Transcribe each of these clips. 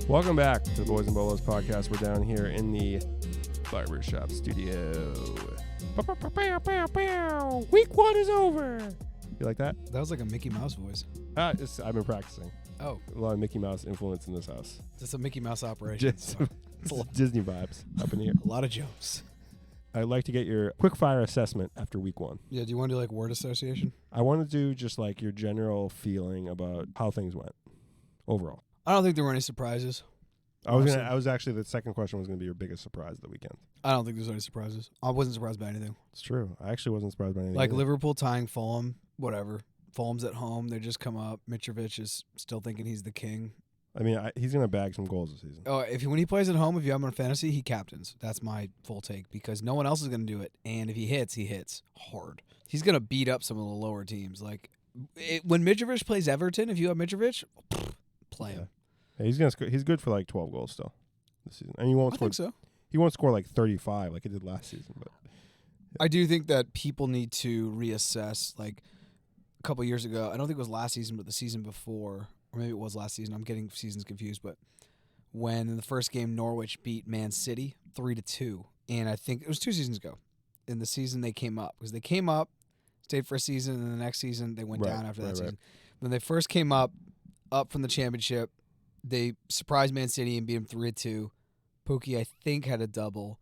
Welcome back to the Boys In Bolos podcast. We're down here in the barbershop studio. Week 1 is over. You like that? That was like a Mickey Mouse voice. I've been practicing. Oh. A lot of Mickey Mouse influence in this house. It's a Mickey Mouse operation. Disney vibes up in here. A lot of jokes. I'd like to get your quick fire assessment after week 1. Yeah, do you want to do like word association? I want to do just like your general feeling about how things went overall. I don't think there were any surprises. I was actually, the second question was going to be your biggest surprise of the weekend. I don't think there's any surprises. I wasn't surprised by anything. It's true. I actually wasn't surprised by anything. Like either. Liverpool tying Fulham, whatever. Fulham's at home. They just come up. Mitrovic is still thinking he's the king. I mean, he's going to bag some goals this season. Oh, when he plays at home, if you have him on fantasy, he captains. That's my full take because no one else is going to do it. And if he hits hard. He's going to beat up some of the lower teams. Like when Mitrovic plays Everton, if you have Mitrovic, play him. Yeah, he's gonna he's good for like 12 goals still this season, and he won't score. I think so. He won't score like 35 like he did last season. But I do think that people need to reassess. Like a couple years ago, I don't think it was last season, but the season before, or maybe it was last season. I'm getting seasons confused. But when in the first game Norwich beat Man City 3-2, and I think it was 2 seasons ago. In the season they came up because they came up, stayed for a season, and the next season they went down after that season. When they first came up from the championship. They surprised Man City and beat them 3-2. Pookie, I think, had a double.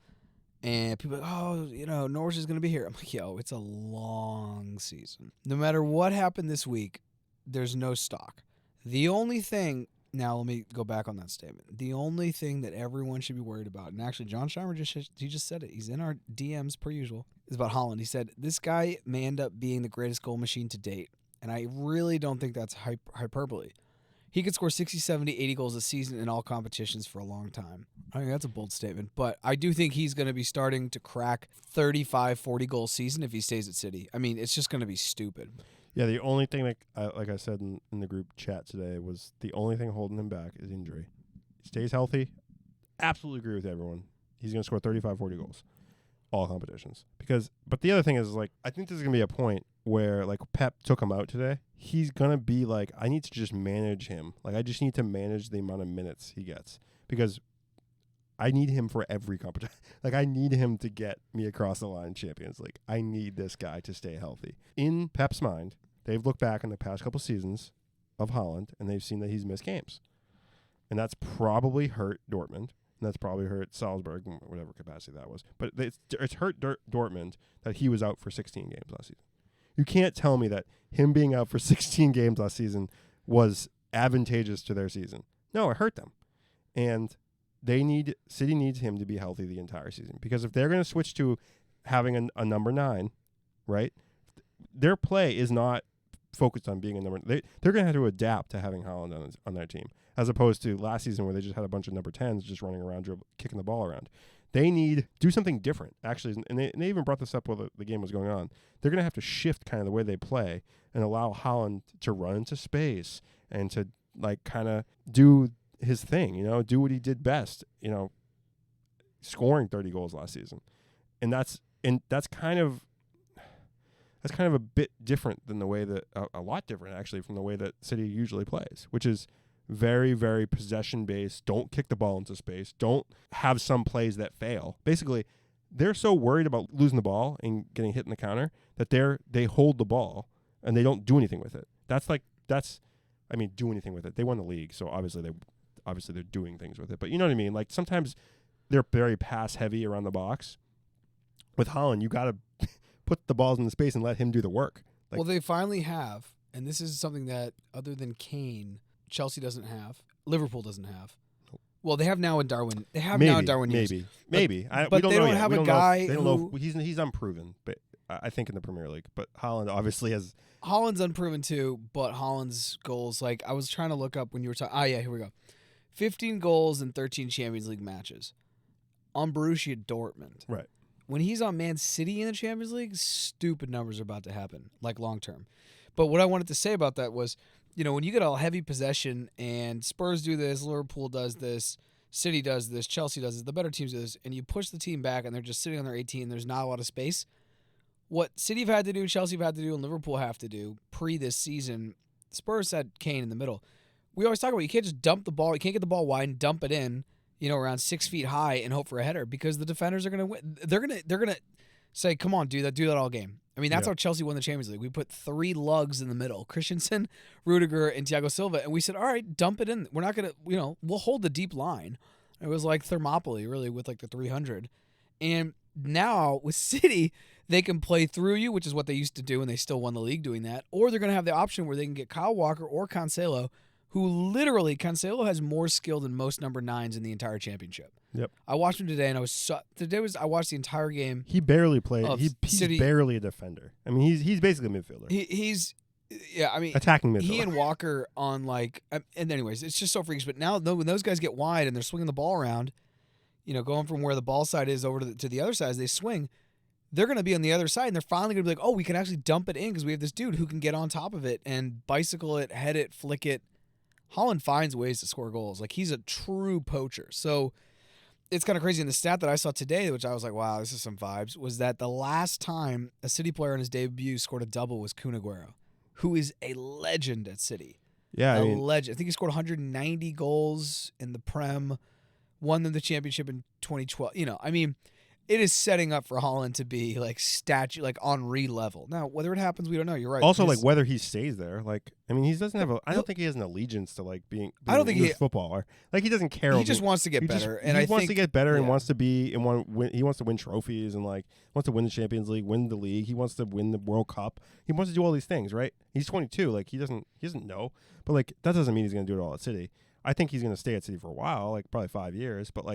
And people are like, Norwich is going to be here. I'm like, it's a long season. No matter what happened this week, there's no stock. The only thing, now let me go back on that statement. The only thing that everyone should be worried about, and actually John Scheimer just said it. He's in our DMs per usual. Is about Haaland. He said, this guy may end up being the greatest goal machine to date. And I really don't think that's hyperbole. He could score 60, 70, 80 goals a season in all competitions for a long time. I think that's a bold statement. But I do think he's going to be starting to crack 35, 40-goal season if he stays at City. I mean, it's just going to be stupid. Yeah, the only thing, like I said in the group chat today, was the only thing holding him back is injury. He stays healthy. Absolutely agree with everyone. He's going to score 35, 40 goals. All competitions. But the other thing is, like, I think there's going to be a point where, like, Pep took him out today. He's going to be like, I need to just manage him. Like, I just need to manage the amount of minutes he gets. Because I need him for every competition. Like, I need him to get me across the line in Champions League. I need this guy to stay healthy. In Pep's mind, they've looked back on the past couple seasons of Haaland, and they've seen that he's missed games. And that's probably hurt Dortmund. And that's probably hurt Salzburg, whatever capacity that was. But it's hurt Dortmund that he was out for 16 games last season. You can't tell me that him being out for 16 games last season was advantageous to their season. No, it hurt them. And City needs him to be healthy the entire season. Because if they're going to switch to having a number 9, right, their play is not focused on being a number. They're going to have to adapt to having Haaland on their team, as opposed to last season where they just had a bunch of number 10s just running around, kicking the ball around. They need do something different, actually, and they even brought this up while the game was going on. They're going to have to shift kind of the way they play and allow Haaland to run into space and to like kind of do his thing, do what he did best, scoring 30 goals last season, and that's kind of a bit different than the way that a lot different actually from the way that City usually plays, which is very, very possession-based. Don't kick the ball into space. Don't have some plays that fail. Basically, they're so worried about losing the ball and getting hit in the counter that they hold the ball and they don't do anything with it. Do anything with it. They won the league, so obviously they're doing things with it. But you know what I mean? Like sometimes they're very pass-heavy around the box. With Haaland, you got to put the balls in the space and let him do the work. Well, they finally have, and this is something that other than Kane, Chelsea doesn't have. Liverpool doesn't have. Well, they have now in Darwin. They have now in Darwin. Maybe. But they don't have a guy who he's unproven. But I think in the Premier League. But Haaland obviously has. Haaland's unproven too. But Haaland's goals, like I was trying to look up when you were talking. Here we go. 15 goals in 13 Champions League matches on Borussia Dortmund. Right. When he's on Man City in the Champions League, stupid numbers are about to happen, like long term. But what I wanted to say about that was, when you get a heavy possession and Spurs do this, Liverpool does this, City does this, Chelsea does this, the better teams do this, and you push the team back and they're just sitting on their 18, there's not a lot of space. What City have had to do, Chelsea have had to do, and Liverpool have to do pre this season, Spurs had Kane in the middle. we always talk about you can't just dump the ball. You can't get the ball wide and dump it in, around 6 feet high and hope for a header because the defenders are going to win. They're gonna say, "Come on, do that all game." I mean, that's how Chelsea won the Champions League. We put 3 lugs in the middle: Christensen, Rudiger, and Thiago Silva, and we said, "All right, dump it in. We're not gonna, we'll hold the deep line." It was like Thermopylae, really, with like the 300. And now with City, they can play through you, which is what they used to do, and they still won the league doing that. Or they're going to have the option where they can get Kyle Walker or Cancelo, who literally, Cancelo has more skill than most number 9s in the entire championship. Yep. I watched him today, and I watched the entire game. He barely played. He's City. barely a defender. I mean, he's basically a midfielder. He's attacking midfielder. He and Walker on and anyways, it's just so freakish. But now when those guys get wide and they're swinging the ball around, going from where the ball side is over to the other side as they swing, they're going to be on the other side, and they're finally going to be like, oh, we can actually dump it in because we have this dude who can get on top of it and bicycle it, head it, flick it. Haaland finds ways to score goals. Like, he's a true poacher. So it's kind of crazy. And the stat that I saw today, which I was like, wow, this is some vibes, was that the last time a City player in his debut scored a double was Kun Aguero, who is a legend at City. Yeah, a legend. I think he scored 190 goals in the Prem, won them the championship in 2012. It is setting up for Haaland to be like Henri level. Now, whether it happens, we don't know. You're right. Also, whether he stays there, he doesn't have I don't think he has an allegiance to being I don't think a footballer. He doesn't care. He just wants to get better, and he wants to get better and wants to be and he wants to win trophies and wants to win the Champions League, win the league. He wants to win the World Cup. He wants to do all these things, right? He's 22. He doesn't know, but that doesn't mean he's going to do it all at City. I think he's going to stay at City for a while, probably 5 years, but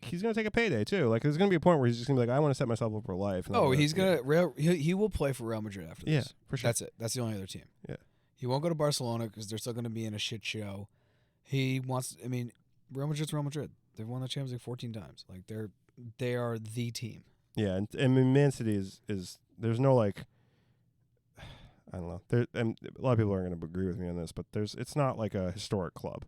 he's going to take a payday too. There's going to be a point where he's just going to be I want to set myself up for life. He's going to he will play for Real Madrid after this. Yeah, for sure. That's it. That's the only other team. Yeah. He won't go to Barcelona because they're still going to be in a shit show. He wants. Real Madrid's Real Madrid. They've won the Champions League 14 times. They are the team. Yeah, and Man City is there's no I don't know. And a lot of people aren't going to agree with me on this, but it's not a historic club.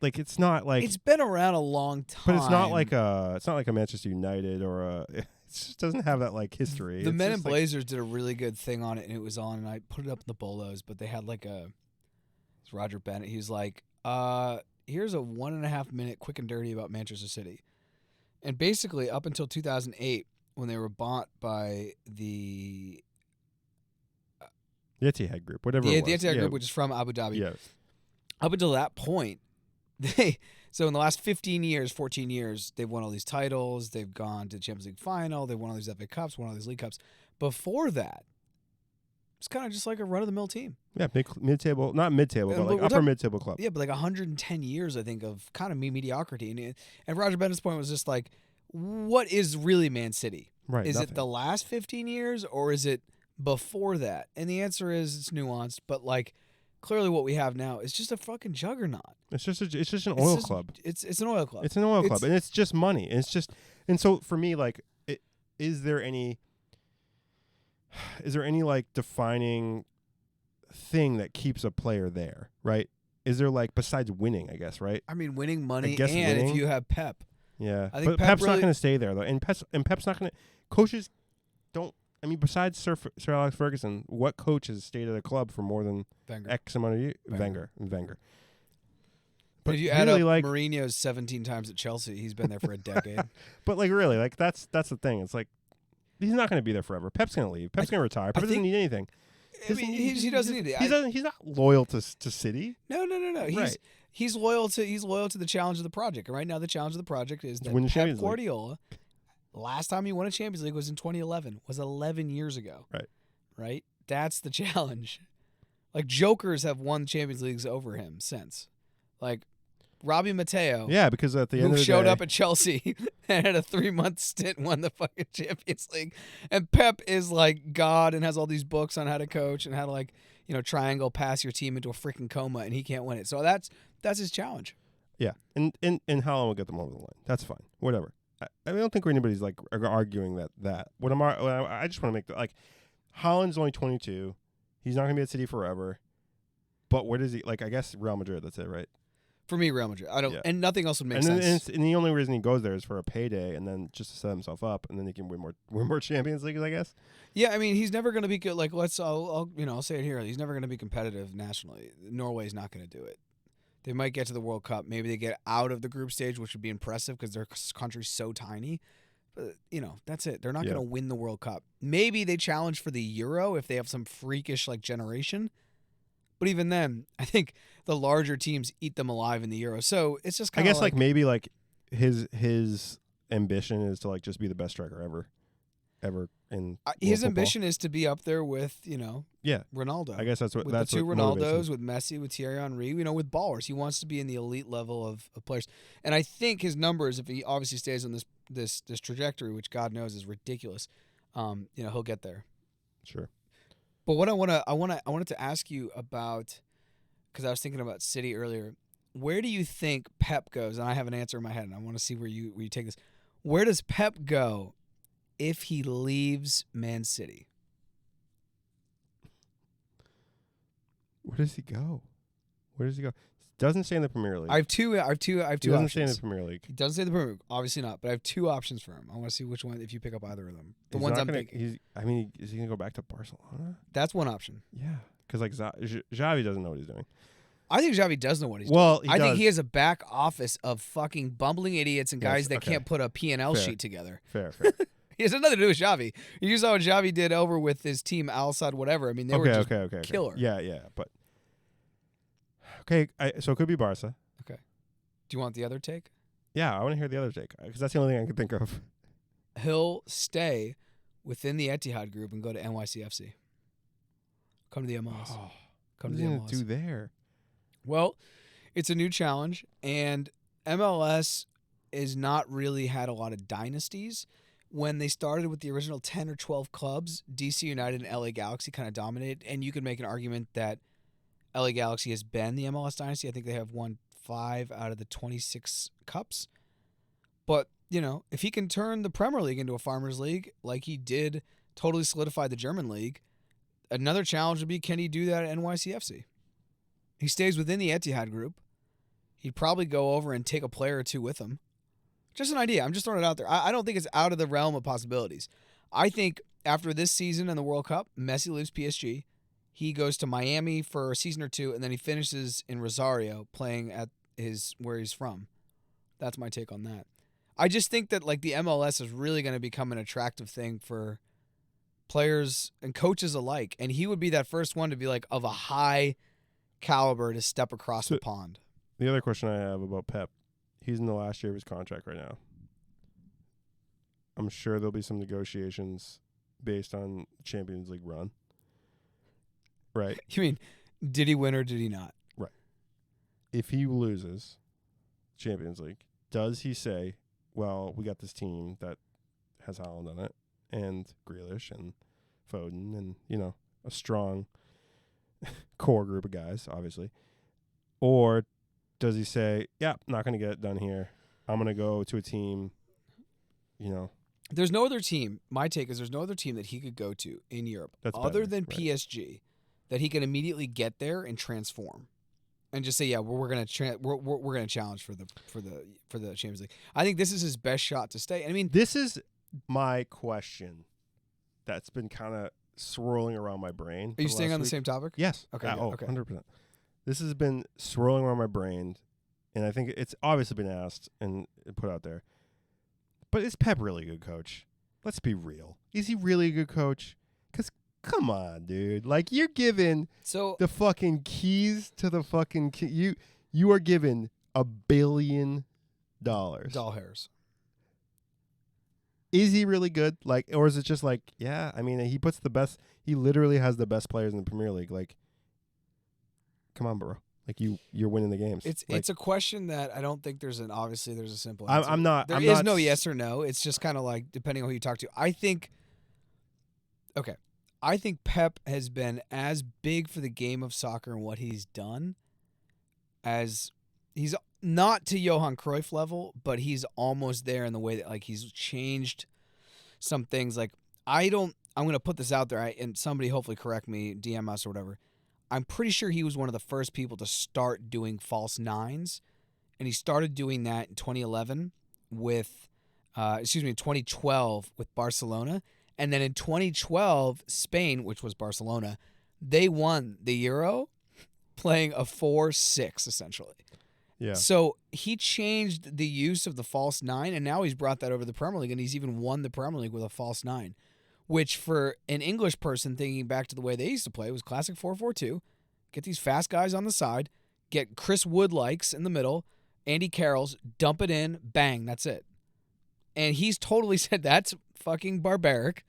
It's not it's been around a long time, but it's not like a Manchester United or it just doesn't have that history. The Men in Blazers did a really good thing on it, and it was on, and I put it up in the Bolos, but they had it's Roger Bennett. He's like, here's a 1.5 minute quick and dirty about Manchester City, and basically up until 2008 when they were bought by the Etihad Group, whatever. The Etihad Group, which is from Abu Dhabi. Yes. Up until that point. So in the last 14 years, they've won all these titles. They've gone to the Champions League final. They've won all these FA Cups, won all these League Cups. Before that, it's kind of just like a run-of-the-mill team. Yeah, mid-table, not mid-table, but upper mid-table club. Yeah, but 110 years, I think, of kind of mediocrity. And Roger Bennett's point was just what is really Man City? Right. Is it the last 15 years or is it before that? And the answer is it's nuanced, but clearly what we have now is just a fucking juggernaut. It's just an oil club. It's an oil club. It's an oil club, and it's just money. And so for me, is there any defining thing that keeps a player there, right? Is there besides winning, I guess, right? Winning money, and winning, if you have Pep. Yeah, I think Pep's not going to stay there though, and Pep's not going to. Coaches don't. Besides Sir Alex Ferguson, what coach has stayed at a club for more than Wenger. X amount of years? Wenger. But if you add up Mourinho's 17 times at Chelsea, he's been there for a decade. But really, that's the thing. It's he's not going to be there forever. Pep's going to leave. Pep's going to retire. Pep doesn't need anything. He doesn't need it. He's not loyal to City. No. Right. He's loyal to the challenge of the project. And right now, the challenge of the project is that Pep Guardiola. Last time he won a Champions League was in 2011. Was 11 years ago. Right. That's the challenge. Jokers have won Champions Leagues over him since. Robbie Matteo. Yeah, because at the end of the day, who showed up at Chelsea and had a 3-month stint, won the fucking Champions League. And Pep is God and has all these books on how to coach and how to triangle pass your team into a freaking coma, and he can't win it. So that's his challenge. Yeah, and Haaland will get them over the line. That's fine. Whatever. I don't think anybody's arguing that. I just want to make that Haaland's only 22. He's not going to be at City forever. But where does he I guess Real Madrid, that's it, right? For me, Real Madrid. I don't, Yeah. and nothing else would make And then, sense. and the only reason he goes there is for a payday, and then just to set himself up, and then he can win more Champions Leagues, I guess. Yeah, I mean, he's never going to be good. Like, I'll say it here. He's never going to be competitive nationally. Norway's not going to do it. They might get to the World Cup. Maybe they get out of the group stage, which would be impressive because their country's so tiny. But, that's it. They're not going to win the World Cup. Maybe they challenge for the Euro if they have some freakish, generation. But even then, I think the larger teams eat them alive in the Euro. So it's just kind of I guess, maybe, his ambition is to, just be the best striker ever in his football. Ambition is to be up there with, Ronaldo. I guess that's what with that's the two what Ronaldos, with Messi, with Thierry Henry, with ballers. He wants to be in the elite level of players. And I think his numbers, if he obviously stays on this trajectory, which God knows is ridiculous, he'll get there. Sure. But what I wanted to ask you about, because I was thinking about City earlier. Where do you think Pep goes? And I have an answer in my head, and I want to see where you take this. Where does Pep go if he leaves Man City? Where does he go? Doesn't stay in the Premier League. I have two He doesn't options. stay in the Premier League. He doesn't stay in the Premier League, obviously not. But I have two options for him. I want to see which one, if you pick up either of them. The ones I'm thinking. Is he gonna go back to Barcelona? That's one option. Yeah, because Xavi doesn't know what he's doing. I think Xavi does know what he's doing. I think he has a back office of fucking bumbling idiots and guys that can't put a P&L sheet together. Fair. He has nothing to do with Xavi. You saw what Xavi did over with his team, Al Sadd, whatever. I mean, they were just killer. Yeah, but okay. So it could be Barca. Okay. Do you want the other take? Yeah, I want to hear the other take because that's the only thing I can think of. He'll stay within the Etihad group and go to NYCFC. Come to the MLS. Come to the MLS. What are you gonna do there? Well, it's a new challenge, and MLS has not really had a lot of dynasties. When they started with the original 10 or 12 clubs, DC United and LA Galaxy kind of dominated, and you could make an argument that LA Galaxy has been the MLS dynasty. I think they have won 5 out of the 26 cups. But, if he can turn the Premier League into a Farmers League like he did, totally solidify the German league, another challenge would be, can he do that at NYCFC? He stays within the Etihad group. He'd probably go over and take a player or two with him. Just an idea. I'm just throwing it out there. I don't think it's out of the realm of possibilities. I think after this season and the World Cup, Messi leaves PSG. He goes to Miami for a season or two, and then he finishes in Rosario playing at where he's from. That's my take on that. I just think that the MLS is really going to become an attractive thing for players and coaches alike, and he would be that first one to be of a high caliber to step across the pond. The other question I have about Pep, he's in the last year of his contract right now. I'm sure there'll be some negotiations based on Champions League run. Right. You mean, did he win or did he not? Right. If he loses Champions League, does he say, well, we got this team that has Haaland on it and Grealish and Foden and, a strong core group of guys, obviously. Or does he say, yeah, not going to get it done here. I'm going to go to a team, There's no other team. My take is there's no other team that he could go to in Europe other than PSG that he can immediately get there and transform, and just say, yeah, we're going to challenge for the Champions League. I think this is his best shot to stay. I mean, this is my question that's been kind of swirling around my brain. Are you staying on the same topic? Yes. Okay. Okay. 100%. This has been swirling around my brain, and I think it's obviously been asked and put out there. But is Pep really a good coach? Let's be real. Is he really a good coach? Because, come on, dude. You're given the fucking keys to the fucking you are given $1 billion. Doll hairs. Is he really good? Or is it just yeah, I mean, he literally has the best players in the Premier League. Come on, bro. You're winning the games. It's a question that I don't think there's a simple answer. There is no yes or no. It's just kind of depending on who you talk to. I think Pep has been as big for the game of soccer and what he's done as he's not to Johan Cruyff level, but he's almost there in the way that he's changed some things. I'm going to put this out there, and somebody hopefully correct me, DM us or whatever. I'm pretty sure he was one of the first people to start doing false nines and he started doing that in 2011 with, 2012 with Barcelona, and then in 2012 Spain, which was Barcelona, they won the Euro, playing a 4-6 essentially. Yeah. So he changed the use of the false nine, and now he's brought that over to the Premier League, and he's even won the Premier League with a false nine, which for an English person thinking back to the way they used to play was classic 4-4-2. Get these fast guys on the side, get Chris Wood-likes in the middle, Andy Carroll's, dump it in, bang, that's it. And he's totally said that's fucking barbaric.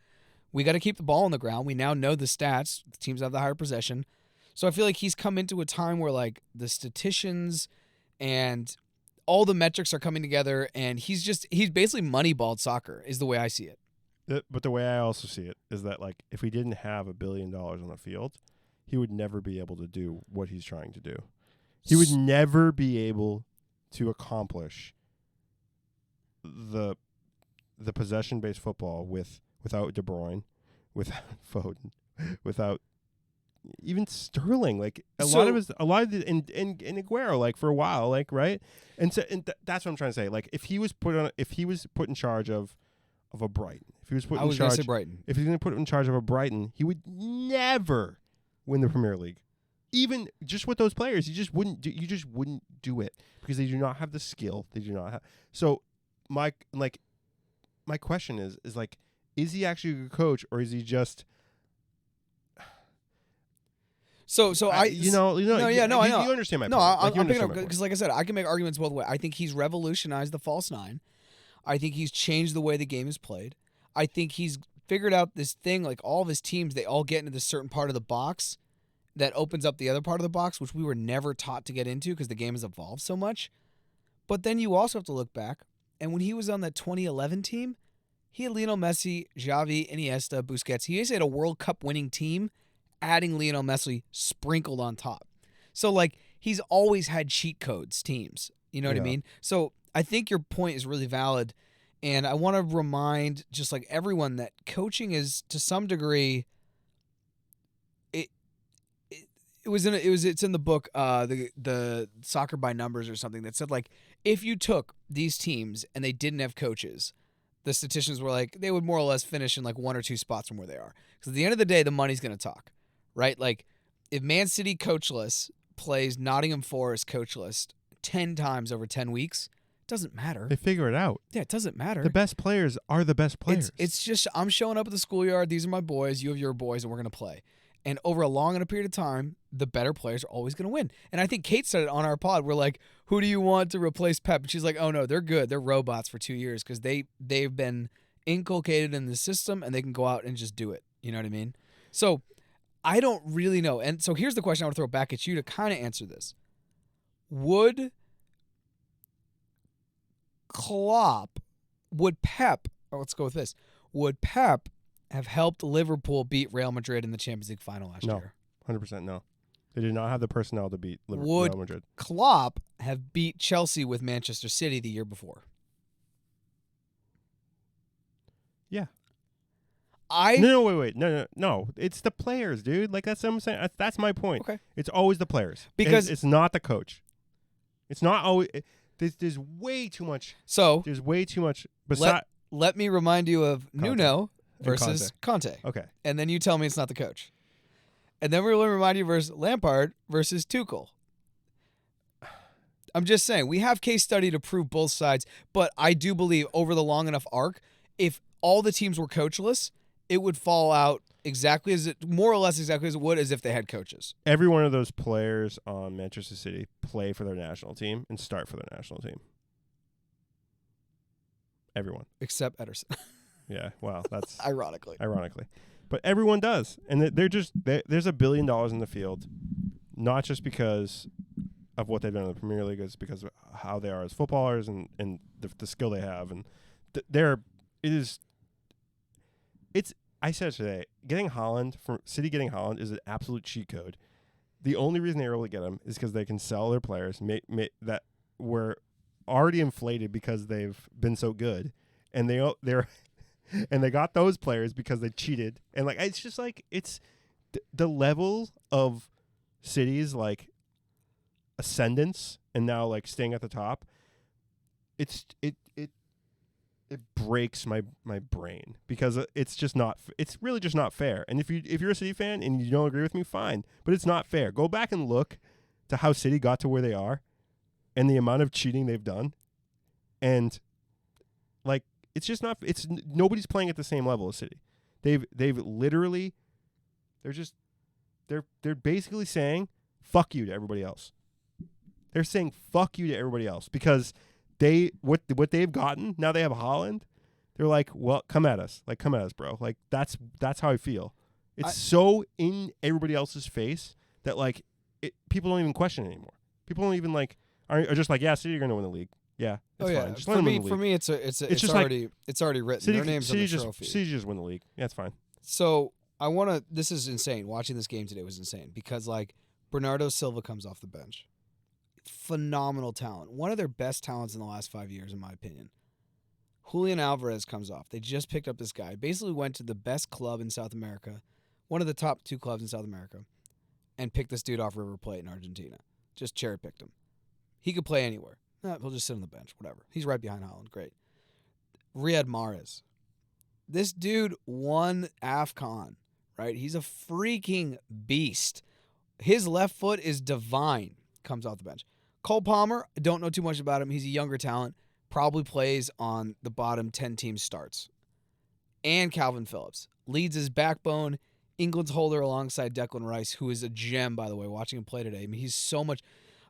We got to keep the ball on the ground. We now know the stats. The teams have the higher possession. So I feel like he's come into a time where like the statisticians and all the metrics are coming together, and he's basically moneyballed soccer is the way I see it. But the way I also see it is that like if we didn't have $1 billion on the field, he would never be able to do what he's trying to do. He would never be able to accomplish the possession-based football without De Bruyne, without Foden, without even Sterling. Like a lot of the in Aguero, like for a while, like right. And so that's what I'm trying to say. Like if he was put in charge of a Brighton, if he was put in charge, if he's going to put in charge of a Brighton, he would never win the Premier League. Even just with those players, you just wouldn't do it because they do not have the skill. They do not have. So my question is like, is he actually a good coach, or is he just? So you understand my point. I'm picking up because, like I said, I can make arguments both ways. I think he's revolutionized the false nine. I think he's changed the way the game is played. I think he's figured out this thing, like all of his teams, they all get into this certain part of the box that opens up the other part of the box, which we were never taught to get into because the game has evolved so much. But then you also have to look back, and when he was on that 2011 team, he had Lionel Messi, Xavi, Iniesta, Busquets. He basically had a World Cup winning team, adding Lionel Messi sprinkled on top. So, like, he's always had cheat codes teams. You know what I mean? So I think your point is really valid, and I want to remind just like everyone that coaching is to some degree. It's in the book, the Soccer by Numbers or something that said like if you took these teams and they didn't have coaches, the statisticians were like they would more or less finish in like 1 or 2 spots from where they are. Because at the end of the day, the money's going to talk, right? Like if Man City coachless plays Nottingham Forest coachless 10 times over 10 weeks, it doesn't matter. They figure it out. Yeah, it doesn't matter. The best players are the best players. It's just I'm showing up at the schoolyard. These are my boys. You have your boys, and we're going to play. And over a long and a period of time, the better players are always going to win. And I think Kate said it on our pod. We're like, who do you want to replace Pep? And she's like, oh, no, they're good. They're robots for 2 years because they've been inculcated in the system and they can go out and just do it. You know what I mean? So I don't really know. And so here's the question I want to throw back at you to kind of answer this. Would Pep have helped Liverpool beat Real Madrid in the Champions League final last year? 100% no. They did not have the personnel to beat Real Madrid. Would Klopp have beat Chelsea with Manchester City the year before? Yeah. Wait. No. It's the players, dude. Like that's what I'm saying. That's my point. Okay. It's always the players. Because it's not the coach. It's not always. There's way too much. So there's way too much. Let me remind you of Nuno versus Conte. Okay. And then you tell me it's not the coach. And then we'll remind you versus Lampard versus Tuchel. I'm just saying, we have case study to prove both sides, but I do believe over the long enough arc, if all the teams were coachless, it would fall out more or less exactly as it would as if they had coaches. Every one of those players on Manchester City play for their national team and start for their national team. Everyone. Except Ederson. Yeah, well, that's ironically. But everyone does. And there's $1 billion in the field, not just because of what they've done in the Premier League, it's because of how they are as footballers and the skill they have. And I said today, City getting Haaland is an absolute cheat code. The only reason they were able to get him is because they can sell their players that were already inflated because they've been so good. And they're and they got those players because they cheated. And like it's just like it's the level of cities like ascendance and now like staying at the top, it breaks my brain because it's just not. It's really just not fair. And if you're a City fan and you don't agree with me, fine, but it's not fair. Go back and look to how City got to where they are, and the amount of cheating they've done, and like it's just not. It's nobody's playing at the same level as City. They've literally, they're basically saying fuck you to everybody else. They're saying fuck you to everybody else because what they've gotten, now they have Haaland. They're like, well, come at us, bro. Like that's how I feel. It's so in everybody else's face that like people don't even question it anymore. People don't even like are just like, yeah, City are going to win the league. Yeah, it's fine. Just let them win the league. For me, it's already written. City, Their names on the trophy. City just win the league. Yeah, it's fine. So this is insane. Watching this game today was insane because like Bernardo Silva comes off the bench. Phenomenal talent. One of their best talents in the last 5 years, in my opinion. Julian Alvarez comes off. They just picked up this guy. Basically went to the best club in South America, one of the top 2 clubs in South America, and picked this dude off River Plate in Argentina. Just cherry-picked him. He could play anywhere. He'll just sit on the bench, whatever. He's right behind Haaland. Great. Riyad Mahrez. This dude won AFCON, right? He's a freaking beast. His left foot is divine. Comes off the bench. Cole Palmer, I don't know too much about him. He's a younger talent. Probably plays on the bottom 10 team starts. And Calvin Phillips. Leads his backbone. England's holder alongside Declan Rice, who is a gem, by the way, watching him play today. I mean, he's so much...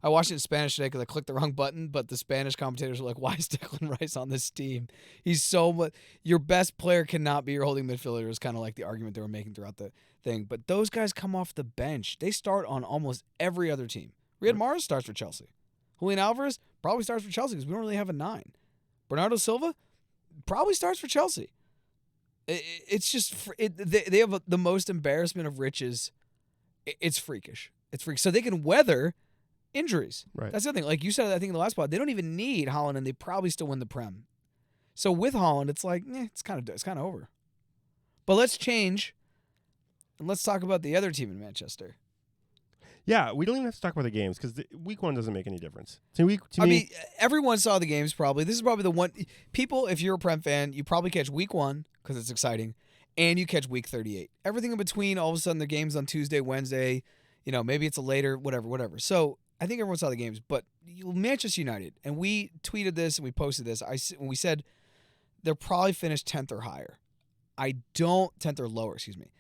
I watched it in Spanish today because I clicked the wrong button, but the Spanish commentators were like, why is Declan Rice on this team? He's so much... Your best player cannot be your holding midfielder is kind of like the argument they were making throughout the thing. But those guys come off the bench. They start on almost every other team. Riyad Mahrez starts for Chelsea. Julian Alvarez probably starts for Chelsea because we don't really have a 9. Bernardo Silva probably starts for Chelsea. It's just they have the most embarrassment of riches. It's freakish. It's freakish. So they can weather injuries. Right. That's the other thing. Like you said, I think in the last pod, they don't even need Haaland, and they probably still win the Prem. So with Haaland, it's like it's kind of over. But let's change and let's talk about the other team in Manchester. Yeah, we don't even have to talk about the games because week 1 doesn't make any difference. To me, everyone saw the games probably. This is probably the one. People, if you're a Prem fan, you probably catch week 1 because it's exciting, and you catch week 38. Everything in between, all of a sudden, the game's on Tuesday, Wednesday. Maybe it's a later, whatever. So I think everyone saw the games. But Manchester United, and we tweeted this and we posted this. When we said they're probably finished 10th or higher. 10th or lower, excuse me.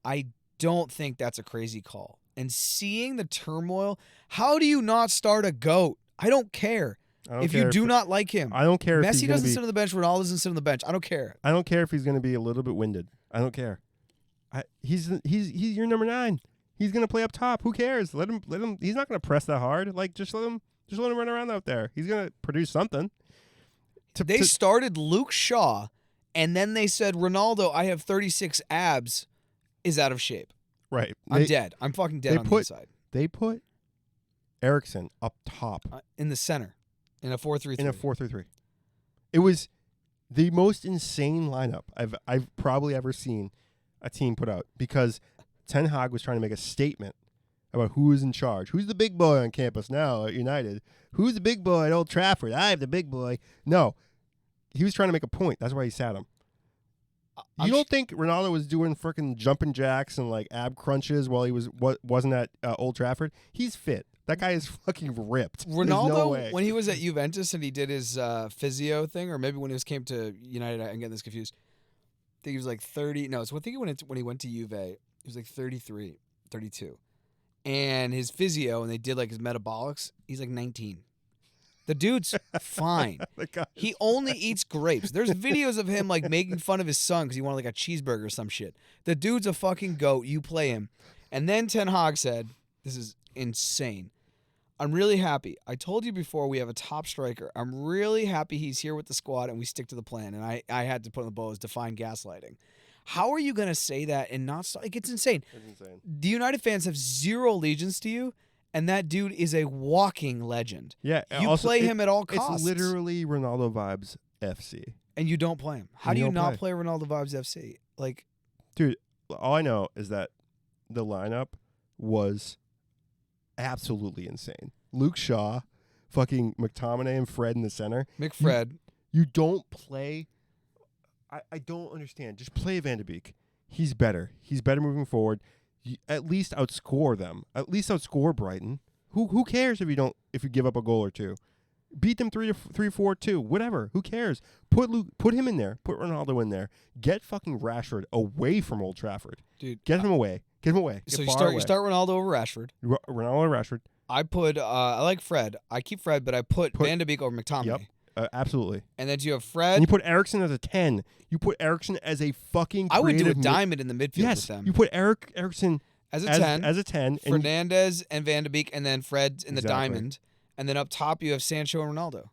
I don't think that's a crazy call. And seeing the turmoil, how do you not start a GOAT? I don't care. If you do not like him. I don't care if Messi doesn't sit on the bench, Ronaldo doesn't sit on the bench. I don't care. I don't care if he's going to be a little bit winded. I don't care. He's your number 9. He's going to play up top. Who cares? Let him. He's not going to press that hard. Like just let him run around out there. He's going to produce something. They started Luke Shaw, and then they said Ronaldo, I have 36 abs, is out of shape. Right. I'm dead. I'm fucking dead on the inside. They put Eriksen up top. In the center. In a 4-3-3. In a 4-3-3. It was the most insane lineup I've probably ever seen a team put out because Ten Hag was trying to make a statement about who is in charge. Who's the big boy on campus now at United? Who's the big boy at Old Trafford? I have the big boy. No. He was trying to make a point. That's why he sat him. You don't think Ronaldo was doing freaking jumping jacks and like ab crunches while he wasn't at Old Trafford? He's fit. That guy is fucking ripped. Ronaldo, when he was at Juventus and he did his physio thing, or maybe when he came to United, I'm getting this confused. I think he was like 30. No, so I think when he went to Juve, he was like 33, 32. And his physio, and they did like his metabolics, he's like 19. The dude's fine. He only eats grapes. There's videos of him like making fun of his son because he wanted like a cheeseburger or some shit. The dude's a fucking goat. You play him. And then Ten Hag said, this is insane. I'm really happy. I told you before we have a top striker. I'm really happy he's here with the squad and we stick to the plan. And I had to put on the bow as define gaslighting. How are you going to say that and not start? Like, it's insane. It's insane. The United fans have zero allegiance to you. And that dude is a walking legend. Yeah, you also, play him at all costs. It's literally Ronaldo vibes FC. And you don't play him. How do you not play Ronaldo vibes FC? Like, dude, all I know is that the lineup was absolutely insane. Luke Shaw, fucking McTominay and Fred in the center. McFred. You don't play. I don't understand. Just play Van de Beek. He's better. He's better moving forward. You at least outscore them. At least outscore Brighton. Who cares if you give up a goal or two? Beat them 3-4-2, whatever. Who cares? Put him in there. Put Ronaldo in there. Get fucking Rashford away from Old Trafford. Dude, get him away. Get him away. So you start Ronaldo over Rashford. Ronaldo or Rashford. I put I like Fred. I keep Fred, but I put Van de Beek over McTominay. Yep. Absolutely. And then you have Fred. And you put Eriksen as a 10. You put Eriksen as a fucking I would do a diamond in the midfield with them. You put Eriksen as a 10. Fernandez and Van de Beek, and then Fred in the diamond. And then up top you have Sancho and Ronaldo.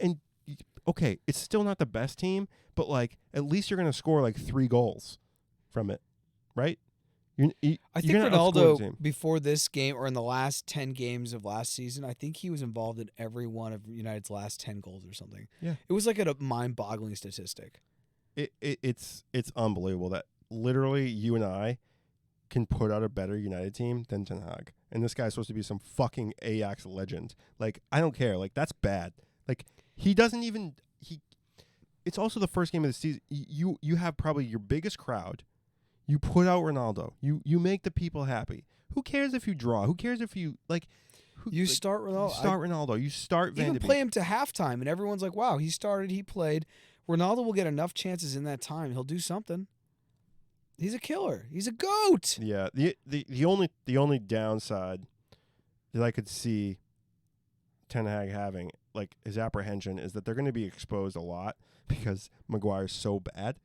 And okay, it's still not the best team, but like at least you're going to score like 3 goals from it, right? I think Ronaldo, before this game or in the last 10 games of last season, I think he was involved in every one of United's last 10 goals or something. Yeah. It was like a mind-boggling statistic. It's unbelievable that literally you and I can put out a better United team than Ten Hag. And this guy's supposed to be some fucking Ajax legend. Like, I don't care. Like, that's bad. Like, he doesn't even... It's also the first game of the season. You have probably your biggest crowd. You put out Ronaldo. You make the people happy. Who cares if you draw? Who cares if you like? Start Ronaldo. You start Ronaldo. You start Van de Beek. Even play him to halftime, and everyone's like, "Wow, he started. He played." Ronaldo will get enough chances in that time. He'll do something. He's a killer. He's a goat. Yeah. The only downside that I could see Ten Hag having, like his apprehension, is that they're going to be exposed a lot because Maguire's so bad.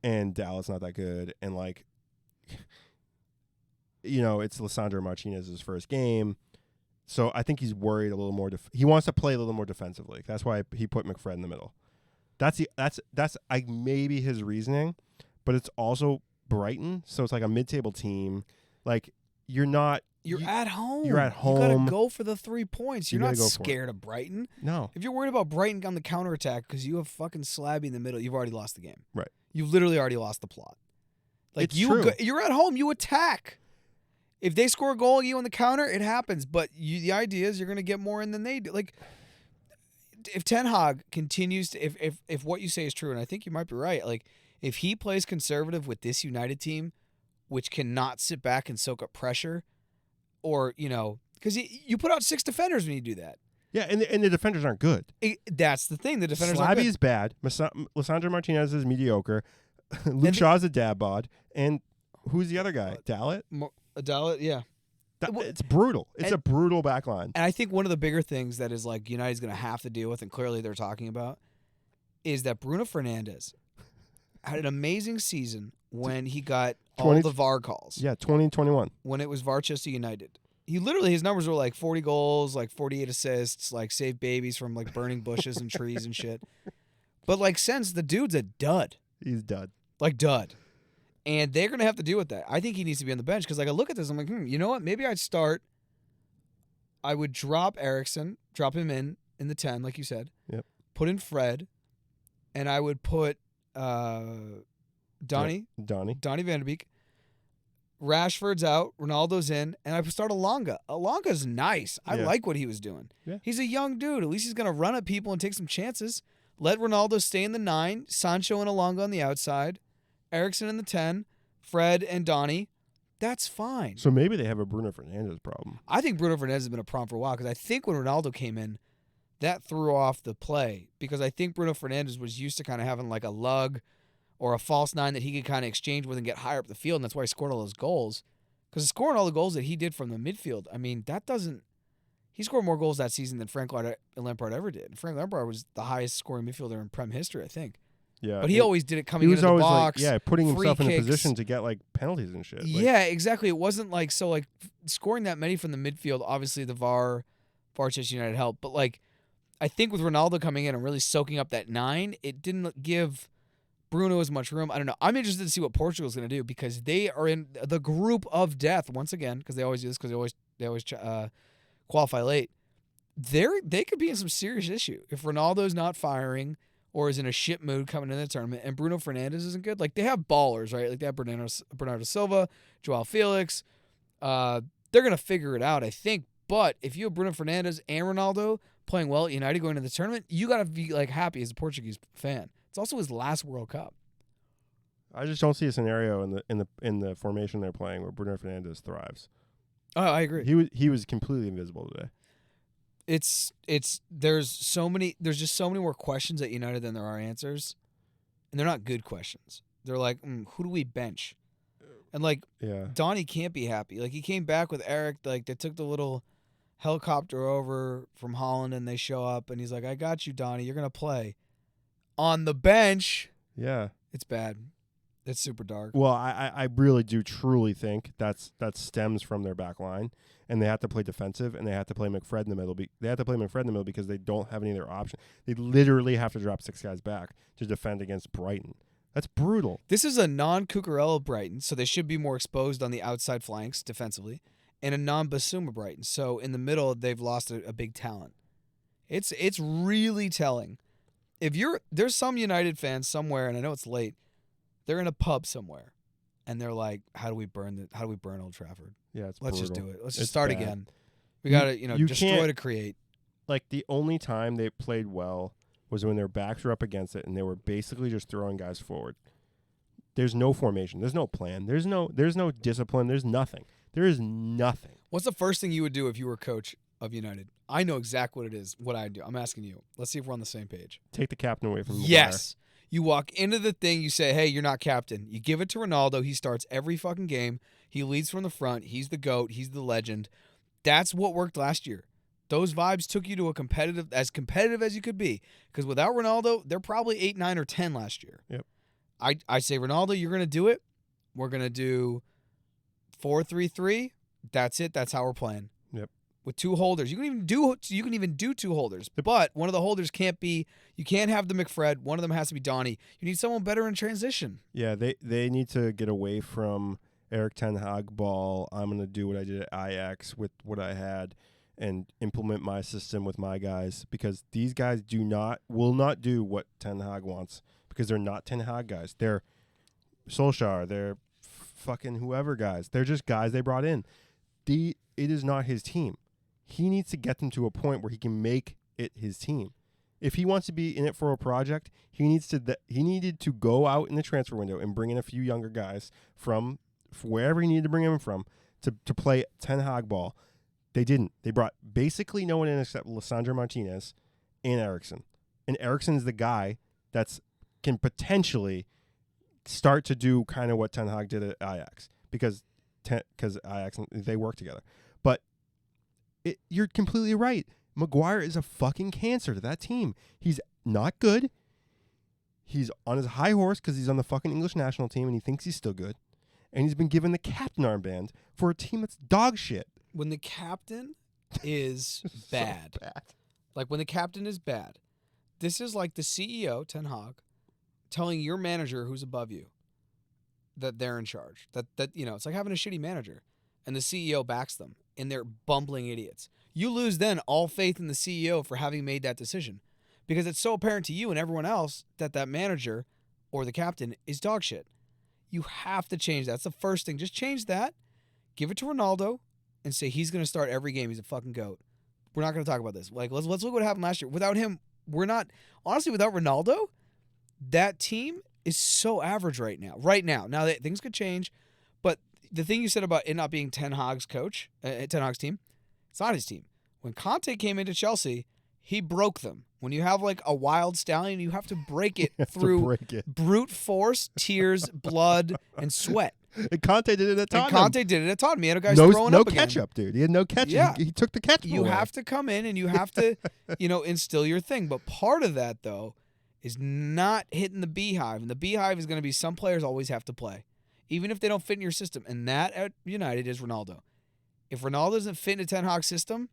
And Dallas not that good, and like, it's Lisandro Martinez's first game, so I think he's worried a little more. He wants to play a little more defensively. That's why he put McFred in the middle. That's maybe his reasoning, but it's also Brighton, so it's like a mid-table team. Like you're at home. You're at home. You gotta go for the 3 points. You're not scared of Brighton. No. If you're worried about Brighton on the counterattack because you have fucking Slabby in the middle, you've already lost the game. Right. You've literally already lost the plot. Like it's true. You're at home. You attack. If they score a goal at you on the counter, it happens. But the idea is you're going to get more in than they do. Like, if Ten Hag continues to, if what you say is true, and I think you might be right, like if he plays conservative with this United team, which cannot sit back and soak up pressure, or because you put out 6 defenders when you do that. Yeah, and the defenders aren't good. That's the thing. The defenders aren't good. Slabby is bad. Lisandro Martinez is mediocre. Luke Shaw's a dad bod. And who's the other guy? Dallet? Dallet, yeah. It's brutal. It's a brutal back line. And I think one of the bigger things that is like United's going to have to deal with, and clearly they're talking about, is that Bruno Fernandes had an amazing season when he got all the VAR calls. Yeah, 2021. When it was Varchester United. His numbers were like 40 goals, like 48 assists, like saved babies from like burning bushes and trees and shit. But like since the dude's a dud. He's dud. Like dud. And they're going to have to deal with that. I think he needs to be on the bench because like I look at this, I'm like, you know what? Maybe I would drop Eriksen, drop him in the 10, like you said. Yep. Put in Fred, and I would put Donnie Van de Beek. Rashford's out, Ronaldo's in, and I start Elanga. Elanga's nice. I like what he was doing. Yeah. He's a young dude. At least he's going to run at people and take some chances. Let Ronaldo stay in the 9, Sancho and Elanga on the outside, Eriksen in the 10, Fred and Donnie. That's fine. So maybe they have a Bruno Fernandes problem. I think Bruno Fernandes has been a problem for a while because I think when Ronaldo came in, that threw off the play because I think Bruno Fernandes was used to kind of having like a lug or a false 9 that he could kind of exchange with and get higher up the field, and that's why he scored all those goals. Because scoring all the goals that he did from the midfield, I mean, he scored more goals that season than Frank Lampard ever did. And Frank Lampard was the highest scoring midfielder in Prem history, I think. Yeah, but he always did it coming into the box. Like, putting himself in a position to get like penalties and shit. Yeah, exactly. It wasn't like scoring that many from the midfield. Obviously, the Varchester United helped, but like I think with Ronaldo coming in and really soaking up that 9, it didn't give Bruno as much room. I don't know. I'm interested to see what Portugal's going to do because they are in the group of death once again because they always do this because they always qualify late. They could be in some serious issue if Ronaldo's not firing or is in a shit mood coming into the tournament and Bruno Fernandes isn't good. Like they have ballers, right? Like they have Bernardo Silva, Joao Felix. They're going to figure it out, I think. But if you have Bruno Fernandes and Ronaldo playing well at United going to the tournament, you got to be like happy as a Portuguese fan. It's also his last World Cup. I just don't see a scenario in the formation they're playing where Bruno Fernandes thrives. Oh, I agree. He was completely invisible today. There's just so many more questions at United than there are answers, and they're not good questions. They're like, who do we bench? And like, Donny can't be happy. Like he came back with Eric. Like they took the little helicopter over from Haaland, and they show up, and he's like, "I got you, Donny. You're gonna play on the bench." Yeah, it's bad. It's super dark. Well, I really do truly think that stems from their back line, and they have to play defensive, and they have to play McFred in the middle. They have to play McFred in the middle because they don't have any other option. They literally have to drop 6 guys back to defend against Brighton. That's brutal. This is a non-Cucurella Brighton, so they should be more exposed on the outside flanks defensively, and a non-Basuma Brighton. So in the middle, they've lost a big talent. It's really telling. There's some United fans somewhere, and I know it's late. They're in a pub somewhere, and they're like, "How do we burn Old Trafford? Yeah, it's Let's brutal. just do it. Let's It's just start bad. again. We got to destroy can't- to create." Like the only time they played well was when their backs were up against it, and they were basically just throwing guys forward. There's no formation. There's no plan. There's no discipline. There's nothing. There is nothing. What's the first thing you would do if you were coach of United? I know exactly what it is. What I do. I'm asking you. Let's see if we're on the same page. Take the captain away from Maguire. Yes. You walk into the thing, you say, "Hey, you're not captain." You give it to Ronaldo. He starts every fucking game. He leads from the front. He's the GOAT. He's the legend. That's what worked last year. Those vibes took you to competitive as you could be. Because without Ronaldo, they're probably 8, 9, or 10 last year. Yep. I say, Ronaldo, you're going to do it. We're going to do 4-3-3. That's it. That's how we're playing. Yep. With 2 holders. You can even do 2 holders. But one of the holders can't be, you can't have the McFred. One of them has to be Donny. You need someone better in transition. Yeah, they need to get away from Eric Ten Hag ball. I'm going to do what I did at Ajax with what I had and implement my system with my guys, because these guys will not do what Ten Hag wants, because they're not Ten Hag guys. They're Solskjaer. They're fucking whoever guys. They're just guys they brought in. It is not his team. He needs to get them to a point where he can make it his team. If he wants to be in it for a project, he needed to go out in the transfer window and bring in a few younger guys from wherever he needed to bring them from to play Ten Hag ball. They didn't. They brought basically no one in except Lissandro Martinez and Eriksen. And Eriksen is the guy that can potentially start to do kind of what Ten Hag did at Ajax, because Ajax, they work together. But you're completely right. Maguire is a fucking cancer to that team. He's not good. He's on his high horse because he's on the fucking English national team and he thinks he's still good. And he's been given the captain armband for a team that's dog shit. When the captain is bad, So bad. like when the captain is bad, this is like the CEO, Ten Hag, telling your manager who's above you that they're in charge. That it's like having a shitty manager, and the CEO backs them, and they're bumbling idiots. You lose then all faith in the CEO for having made that decision, because it's so apparent to you and everyone else that manager or the captain is dog shit. You have to change that. That's the first thing. Just change that. Give it to Ronaldo and say he's going to start every game. He's a fucking GOAT. We're not going to talk about this. Like, let's look what happened last year. Without him, we're not. Honestly, without Ronaldo, that team is so average right now. Now things could change, but the thing you said about it not being Ten Hag's coach, Ten Hag's team, it's not his team. When Conte came into Chelsea, he broke them. When you have like a wild stallion, you have to break it through brute force, tears, blood, and sweat. And Conte did it at Tottenham. He had guys throwing up again. No ketchup, dude. He had no ketchup. Yeah. He took the ketchup You away. have to come in and you have to, instill your thing. But part of that, though, is not hitting the beehive. And the beehive is going to be some players always have to play, even if they don't fit in your system. And that at United is Ronaldo. If Ronaldo doesn't fit into Ten Hag's system,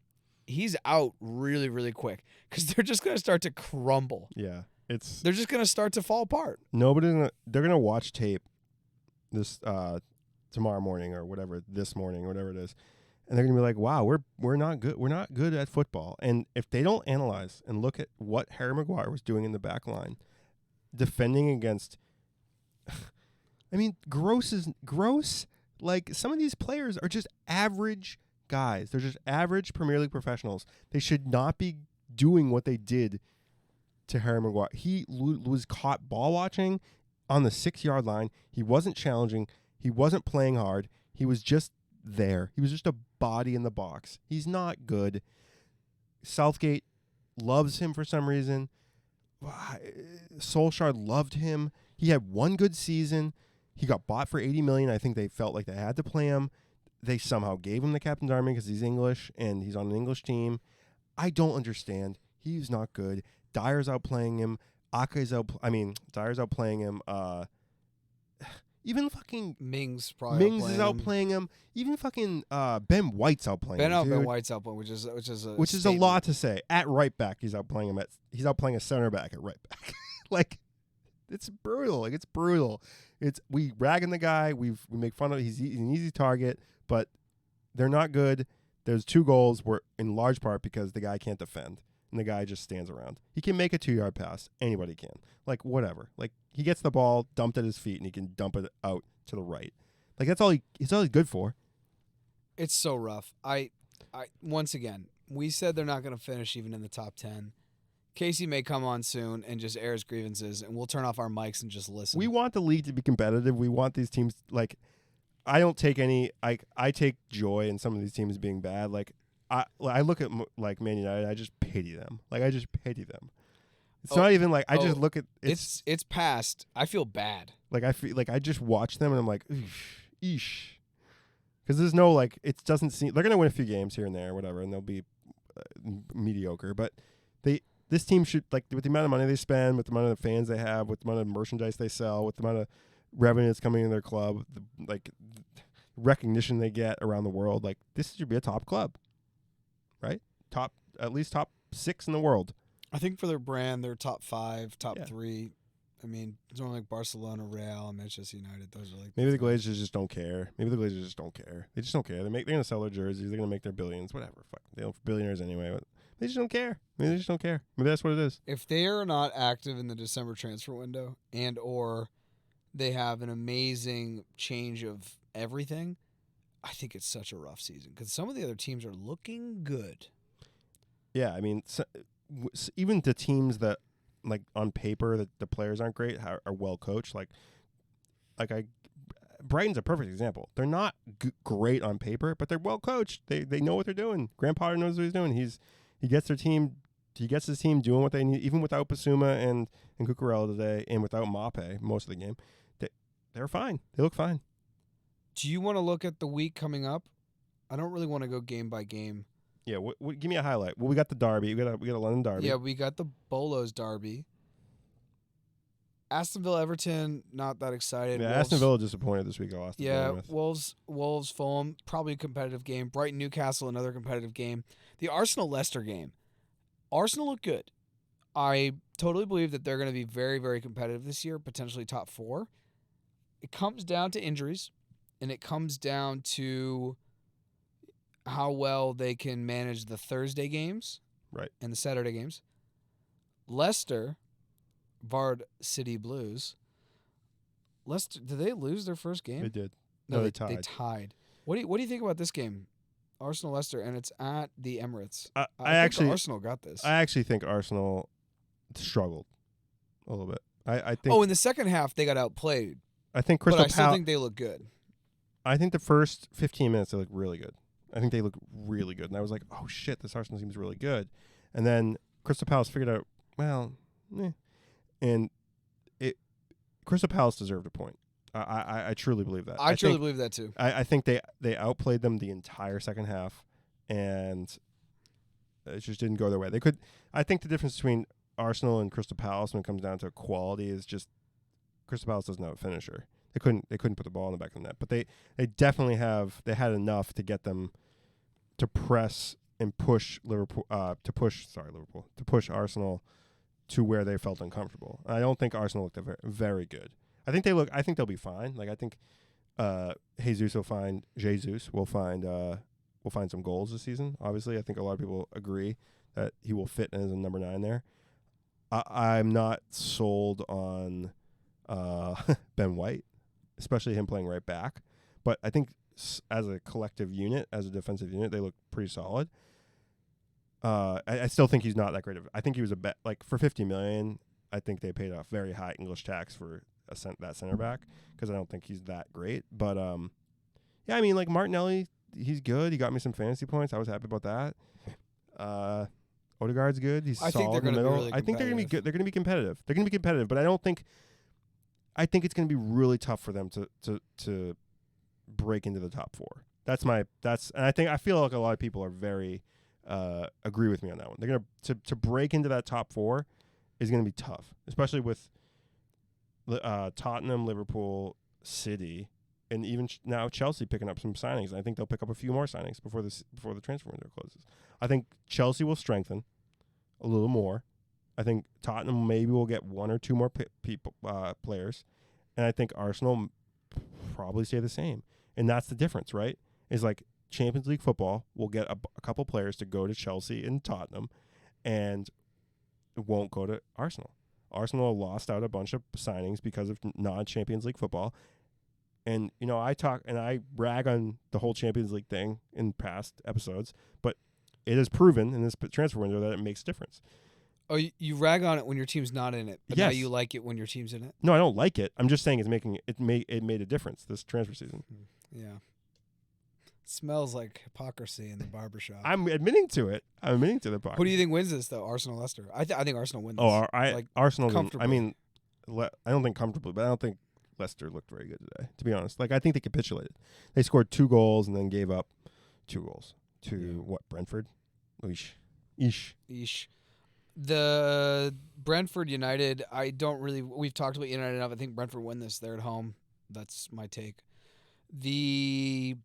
he's out really, really quick, because they're just going to start to crumble. Yeah. They're just going to start to fall apart. They're going to watch tape this tomorrow morning or whatever, this morning, whatever it is. And they're going to be like, wow, we're not good. We're not good at football. And if they don't analyze and look at what Harry Maguire was doing in the back line, defending against, I mean, gross. Like, some of these players are just average guys. They're just average Premier League professionals. They should not be doing what they did to Harry Maguire. He was caught ball watching on the 6-yard line. He wasn't challenging. He wasn't playing hard. He was just there. He was just a body in the box. He's not good. Southgate loves him for some reason. Solskjaer loved him. He had one good season. He got bought for $80 million. I think they felt like they had to play him. They somehow gave him the captain's army because he's English and he's on an English team. I don't understand. He's not good. Dyer's outplaying him. Dyer's outplaying him. Even fucking Mings is outplaying him. Even fucking Ben White's outplaying him. Ben White's outplaying, which is a lot to say. At right back, he's outplaying him. He's outplaying a center back at right back. Like, it's brutal. Like, it's brutal. We ragging the guy. We make fun of him. He's an easy target, but they're not good. There's 2 goals were in large part because the guy can't defend and the guy just stands around. He can make a 2-yard pass. Anybody can. Like, whatever. Like, he gets the ball dumped at his feet and he can dump it out to the right. Like, that's all he's good for. It's so rough. I once again, we said they're not going to finish even in the top 10. Casey may come on soon and just air his grievances, and we'll turn off our mics and just listen. We want the league to be competitive. We want these teams, like, I don't take any, I take joy in some of these teams being bad. Like, I look at, like, Man United, I just pity them. Like, I just pity them. It's not even like, I just look at, it's past. I feel bad. Like, I feel like I just watch them and I'm like, eesh. Because there's no, like, it doesn't seem, they're going to win a few games here and there, whatever, and they'll be mediocre. But this team should, like, with the amount of money they spend, with the amount of fans they have, with the amount of merchandise they sell, with the amount of revenue that's coming in their club, the recognition they get around the world, like, this should be a top club, right? At least top 6 in the world. I think for their brand, they're top 5, top 3. I mean, it's only like Barcelona, Real, and Manchester United. Those are like maybe the Glazers just don't care. They just don't care. They just don't care. They're gonna sell their jerseys. They're gonna make their billions. Whatever. Fuck. They're billionaires anyway. But they just don't care. Maybe they just don't care. Maybe that's what it is. If they are not active in the December transfer window and or they have an amazing change of everything, I think it's such a rough season because some of the other teams are looking good. Yeah, I mean, even the teams that, like, on paper that the players aren't great are well coached. Brighton's a perfect example. They're not great on paper, but they're well coached. They know what they're doing. Graham Potter knows what he's doing. He gets his team doing what they need, even without Basuma and Cucurella today, and without Mape most of the game. They're fine. They look fine. Do you want to look at the week coming up? I don't really want to go game by game. Yeah, give me a highlight. Well, we got the derby. We got a London derby. Yeah, we got the Bolos derby. Aston Villa, Everton, not that excited. Yeah, Aston Villa disappointed this week. Wolves, Fulham, probably a competitive game. Brighton, Newcastle, another competitive game. The Arsenal, Leicester game. Arsenal look good. I totally believe that they're going to be very, very competitive this year, potentially top 4. It comes down to injuries, and it comes down to how well they can manage the Thursday games, right, and the Saturday games. Leicester, Vard City Blues. Leicester, did they lose their first game? They did. No, they tied. They tied. What do you think about this game, Arsenal Leicester, and it's at the Emirates? I think Arsenal got this. I actually think Arsenal struggled a little bit. I think. Oh, in the second half they got outplayed. I think But I still think they look good. I think the first 15 minutes they look really good. I think they look really good. And I was like, oh, shit, this Arsenal team is really good. And then Crystal Palace figured out, well, and Crystal Palace deserved a point. I truly believe that. I truly believe that, too. I think they outplayed them the entire second half, and it just didn't go their way. I think the difference between Arsenal and Crystal Palace when it comes down to quality is just Crystal Palace doesn't have a finisher. They couldn't put the ball in the back of the net, but they definitely had enough to get them to press and push to push Arsenal to where they felt uncomfortable. I don't think Arsenal looked very, very good. I think they'll be fine. Like, I think Jesus will find some goals this season. Obviously, I think a lot of people agree that he will fit as a number 9 there. I'm not sold on Ben White, especially him playing right back. But I think as a collective unit, as a defensive unit, they look pretty solid. I still think he's not that great of. I think he was a bet like for $50 million. I think they paid off very high English tax for that center back because I don't think he's that great. But yeah, I mean like Martinelli, he's good. He got me some fantasy points. I was happy about that. Odegaard's good. He's solid in the middle. I think they're gonna be good. They're gonna be competitive. They're gonna be competitive, but I don't think. I think it's gonna be really tough for them to break into the top four. And I feel like a lot of people are very agree with me on that one. They're gonna to break into that top four is gonna be tough, especially with Tottenham, Liverpool, City, and even now Chelsea picking up some signings. And I think they'll pick up a few more signings before the transfer window closes. I think Chelsea will strengthen a little more. I think Tottenham maybe will get one or two more players, and I think Arsenal probably stay the same. And that's the difference, right? Is like Champions League football will get a couple players to go to Chelsea and Tottenham, and it won't go to Arsenal. Arsenal lost out a bunch of signings because of non-Champions League football. And, you know, I brag on the whole Champions League thing in past episodes, but it is proven in this transfer window that it makes a difference. Oh, you rag on it when your team's not in it, but yes. Now you like it when your team's in it? No, I don't like it. I'm just saying it made a difference this transfer season. Yeah. Smells like hypocrisy in the barbershop. I'm admitting to it. I'm admitting to the hypocrisy. Who do you think wins this, though? Arsenal, Leicester? I think Arsenal wins this. Oh, Arsenal. I mean, I don't think comfortably, but I don't think Leicester looked very good today, to be honest. Like, I think they capitulated. They scored 2 goals and then gave up 2 goals to Brentford? Eesh. The Brentford United, we've talked about United enough. I think Brentford win this. They're at home. That's my take. The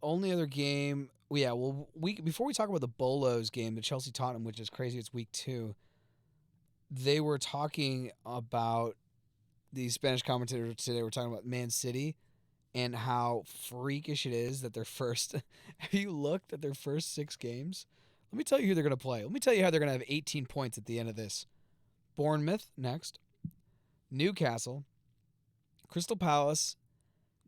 only other game, before we talk about the Bolos game, the Chelsea-Tottenham, which is crazy, it's week 2, they were talking about, the Spanish commentator today were talking about Man City and how freakish it is that their first, have you looked at their first 6 games? Let me tell you who they're going to play. Let me tell you how they're going to have 18 points at the end of this. Bournemouth next, Newcastle, Crystal Palace,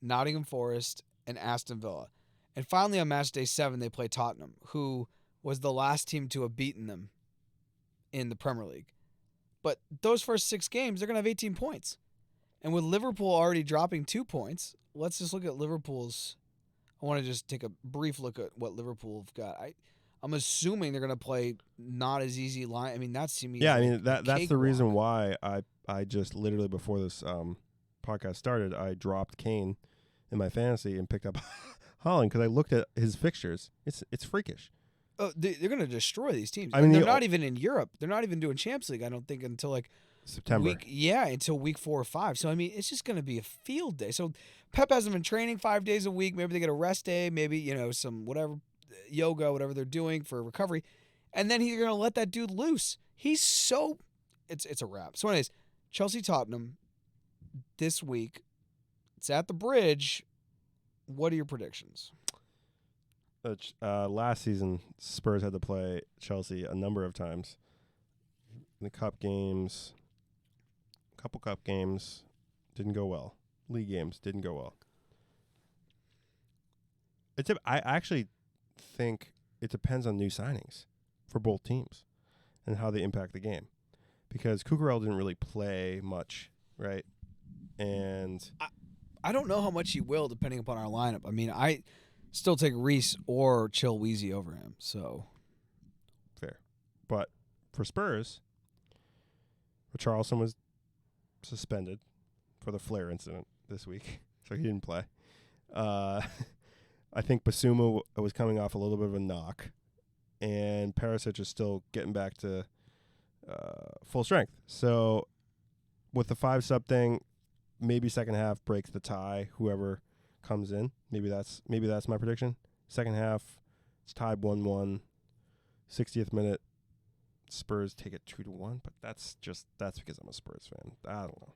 Nottingham Forest, and Aston Villa. And finally on match day 7, they play Tottenham, who was the last team to have beaten them in the Premier League. But those first 6 games, they're going to have 18 points. And with Liverpool already dropping 2 points, let's just look at Liverpool's. I want to just take a brief look at what Liverpool have got. I'm assuming they're going to play not as easy line. I mean, that's seeming. Yeah, I mean that's the reason why I just literally before this podcast started, I dropped Kane in my fantasy and picked up Haaland because I looked at his fixtures. It's freakish. Oh, they're going to destroy these teams. I mean, they're not even in Europe. They're not even doing Champions League. I don't think until like September. Until week 4 or 5. So I mean, it's just going to be a field day. So Pep hasn't been training 5 days a week. Maybe they get a rest day. Maybe some whatever. Yoga, whatever they're doing for recovery, and then he's gonna let that dude loose. It's a wrap. So anyways, Chelsea-Tottenham this week. It's at the Bridge. What are your predictions? Last season, Spurs had to play Chelsea a number of times. In the cup games, couple cup games, didn't go well. League games didn't go well. I actually think it depends on new signings for both teams and how they impact the game, because Cucurella didn't really play much, right? And I don't know how much he will, depending upon our lineup. I mean, I still take Reece or Chilwell over him. So fair, but for Spurs, Richarlison was suspended for the flare incident this week, so he didn't play. I think Basuma was coming off a little bit of a knock, and Perisic is still getting back to full strength. So with the 5-sub thing, maybe second half breaks the tie, whoever comes in. Maybe that's my prediction. Second half, it's tied 1-1. 60th minute, Spurs take it 2-1, but that's because I'm a Spurs fan. I don't know.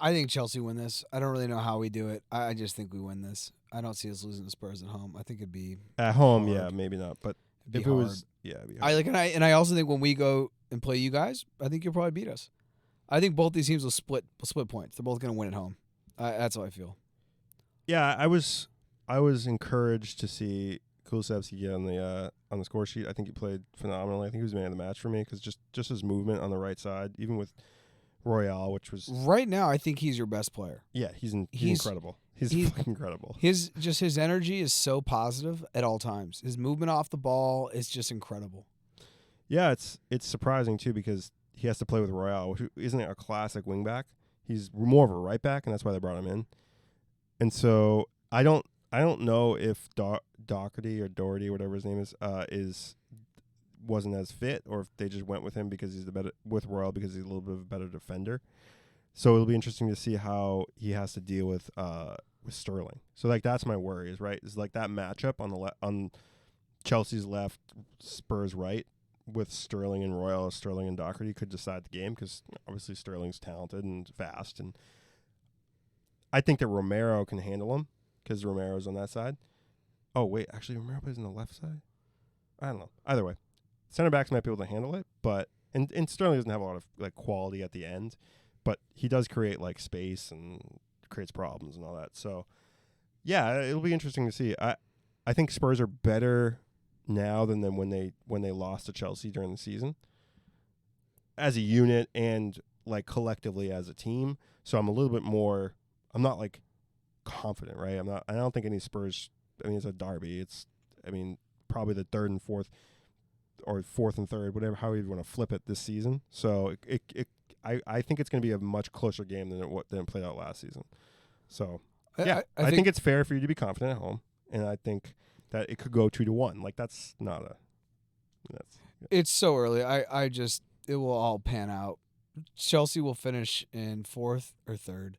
I think Chelsea win this. I don't really know how we do it. I just think we win this. I don't see us losing to Spurs at home. I think it'd be at home, hard. Yeah, maybe not. But if it was, it'd be hard. I also think when we go and play you guys, I think you'll probably beat us. I think both these teams will split points. They're both going to win at home. That's how I feel. Yeah, I was encouraged to see Kulusevski get on the score sheet. I think he played phenomenally. I think he was man of the match for me because just his movement on the right side, even with Royale, which was right now. I think he's your best player. Yeah, he's incredible. He's fucking incredible. His energy is so positive at all times. His movement off the ball is just incredible. Yeah, it's surprising too because he has to play with Royale, which isn't a classic wingback. He's more of a right back, and that's why they brought him in. And so I don't know if Doherty or Doherty, whatever his name is wasn't as fit, or if they just went with him because he's with Royale because he's a little bit of a better defender. So it'll be interesting to see how he has to deal with Sterling. So like that's my worry is right is like that matchup on Chelsea's left, Spurs right with Sterling and Royale, Sterling and Doherty could decide the game because obviously Sterling's talented and fast, and I think that Romero can handle him because Romero's on that side. Oh wait, actually Romero plays on the left side. I don't know. Either way, center backs might be able to handle it, but and Sterling doesn't have a lot of like quality at the end. But he does create like space and creates problems and all that. So, yeah, it'll be interesting to see. I think Spurs are better now than when they lost to Chelsea during the season, as a unit and like collectively as a team. So I'm a little bit more. I'm not like confident, right? I don't think any Spurs. I mean, it's a derby. Probably the third and fourth, or fourth and third, whatever. However you want to flip it this season. So I think it's going to be a much closer game than it played out last season. So, yeah, I think it's fair for you to be confident at home, and I think that it could go 2-1. Like, that's not a... Yeah. It's so early. It will all pan out. Chelsea will finish in fourth or third.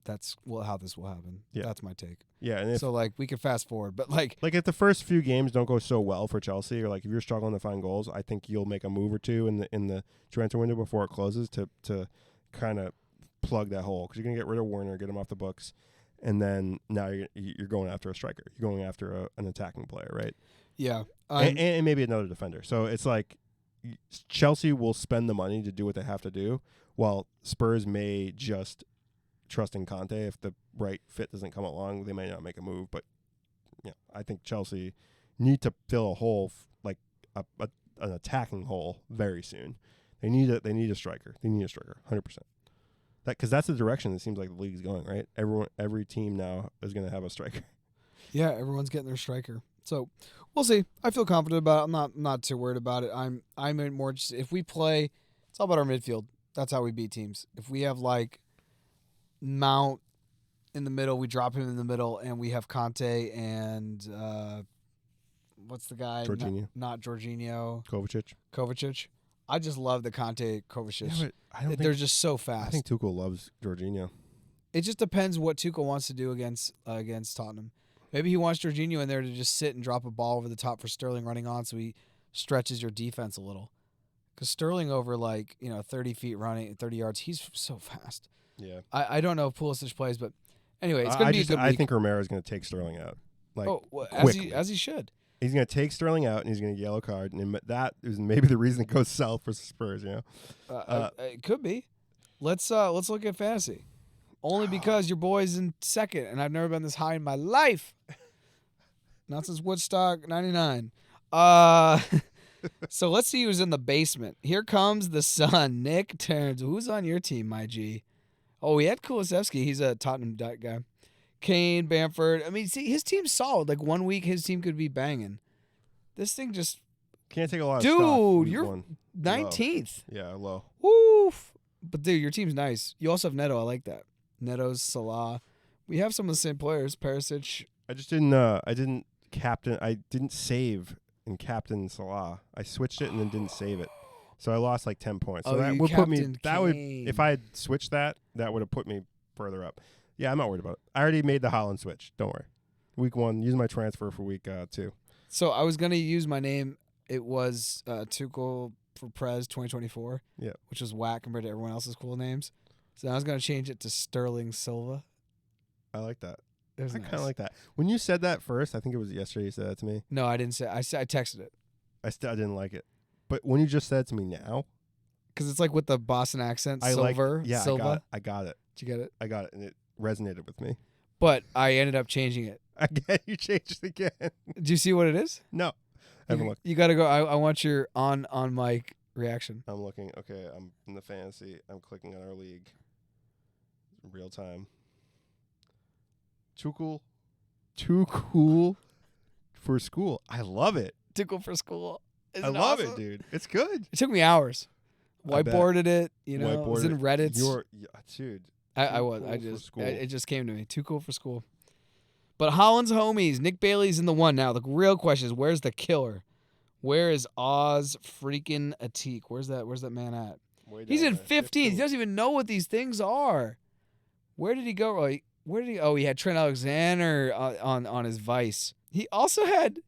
That's how this will happen. Yeah. That's my take. Yeah, and so like we can fast forward, but like if the first few games don't go so well for Chelsea, or like if you're struggling to find goals, I think you'll make a move or two in the transfer window before it closes to kind of plug that hole, because you're gonna get rid of Werner, get him off the books, and then now you're going after a striker, you're going after an attacking player, right? Yeah, and maybe another defender. So it's like Chelsea will spend the money to do what they have to do, while Spurs may just trust in Conte. If the right fit doesn't come along, they may not make a move. But I think Chelsea need to fill a hole, like an attacking hole, very soon. They need a striker. They need a striker, 100%. Because that's the direction it seems like the league's going, right? Every team now is going to have a striker. Yeah, everyone's getting their striker. So we'll see. I feel confident about it. I'm not too worried about it. I'm more just, if we play, it's all about our midfield. That's how we beat teams. If we have like Mount in the middle, we drop him in the middle, and we have Conte and what's the guy? Jorginho. Not Jorginho. Kovacic. I just love the Conte Kovacic. Yeah, but they're just so fast. I think Tuchel loves Jorginho. It just depends what Tuchel wants to do against Tottenham. Maybe he wants Jorginho in there to just sit and drop a ball over the top for Sterling running on, so he stretches your defense a little. Because Sterling over 30 feet running, 30 yards, he's so fast. Yeah, I don't know if Pulisic plays, but anyway, it's going to be a good week. I think Romero's going to take Sterling out. As he should. He's going to take Sterling out, and he's going to yellow card, and that is maybe the reason it goes south for Spurs. It could be. Let's look at fantasy. Only because your boy's in second, and I've never been this high in my life. Not since Woodstock '99. So let's see who's in the basement. Here comes the sun, Nick Terrence. Who's on your team, my G? Oh, we had Kulusevski. He's a Tottenham guy. Kane, Bamford. I mean, see, his team's solid. Like, 1 week, his team could be banging. This thing just... Can't take a lot of stock. Dude, you're 19th. Low. Yeah, low. Woof. But, dude, your team's nice. You also have Neto. I like that. Neto's, Salah. We have some of the same players. Perisic. I didn't save and captain Salah. I switched it and then didn't save it. So I lost like 10 points. So that would put me. If I had switched that would have put me further up. Yeah, I'm not worried about it. I already made the Haaland switch. Don't worry. Week 1, use my transfer for week 2. So I was gonna use my name. It was Tuchel for Prez 2024. Yeah, which was whack compared to everyone else's cool names. So I was gonna change it to Sterling Silva. I like that. I kind of like that. When you said that first, I think it was yesterday you said that to me. No, I didn't say. I texted it. I didn't like it. But when you just said it to me now, because it's like with the Boston accent, Silva. I got it. Did you get it? I got it, and it resonated with me. but I ended up changing it. Again, you changed it again. Do you see what it is? No. I haven't looked. You got to go. I want your on mic reaction. I'm looking. Okay, I'm in the fantasy. I'm clicking on our league. Real time. Too cool. Too cool for school. I love it. Too cool for school. I love it, dude. It's good. It took me hours. I bet. Whiteboarded it. You know, it was Whiteboarded in Reddit. Dude. I Too was. cool I for just. school. It just came to me. Too cool for school. But Haaland's homies. Nick Bailey's in the one now. The real question is, where's the killer? Where is Oz freaking Atik? Where's that man at? He's in 15th. He doesn't even know what these things are. Where did he go? Where did he? Oh, he had Trent Alexander on his vice. He also had,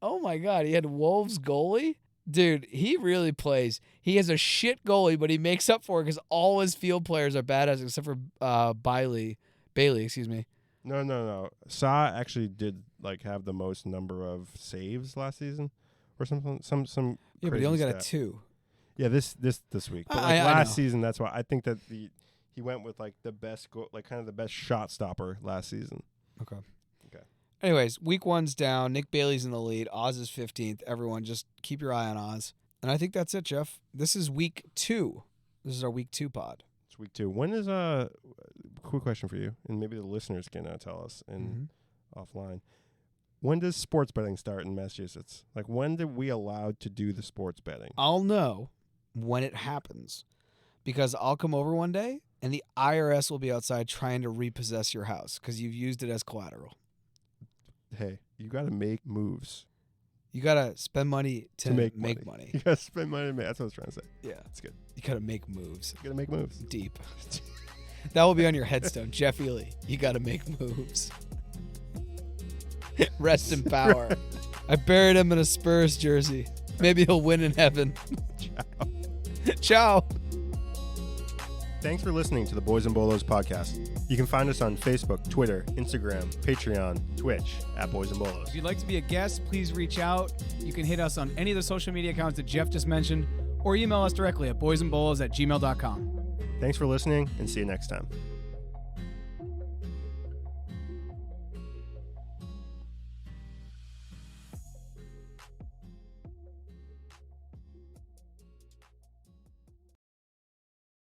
oh my God, he had Wolves goalie. Dude, he really plays. He has a shit goalie, but he makes up for it because all his field players are badass except for Bailey. Excuse me. No. Sa actually did have the most number of saves last season, or something. Some. Yeah, but he only got stat. a 2. Yeah, this week. But I last know. season, that's why I think that he went with the best kind of the best shot stopper last season. Okay. Anyways, week 1's down. Nick Bailey's in the lead. Oz is 15th. Everyone, just keep your eye on Oz. And I think that's it, Jeff. This is week 2. This is our week 2 pod. It's week 2. When is quick question for you, and maybe the listeners can tell us offline. When does sports betting start in Massachusetts? When did we allowed to do the sports betting? I'll know when it happens because I'll come over one day and the IRS will be outside trying to repossess your house because you've used it as collateral. Hey, you got to make moves. You got to spend money to make money. You got to spend money to make. That's what I was trying to say. Yeah. It's good. You got to make moves. You got to make moves. Deep. That will be on your headstone. Jeff Elie. You got to make moves. Rest in power. I buried him in a Spurs jersey. Maybe he'll win in heaven. Ciao. Ciao. Thanks for listening to the Boys and Bolos podcast. You can find us on Facebook, Twitter, Instagram, Patreon, Twitch at Boys and Bolos. If you'd like to be a guest, please reach out. You can hit us on any of the social media accounts that Jeff just mentioned or email us directly at boysandbolos@gmail.com. Thanks for listening and see you next time.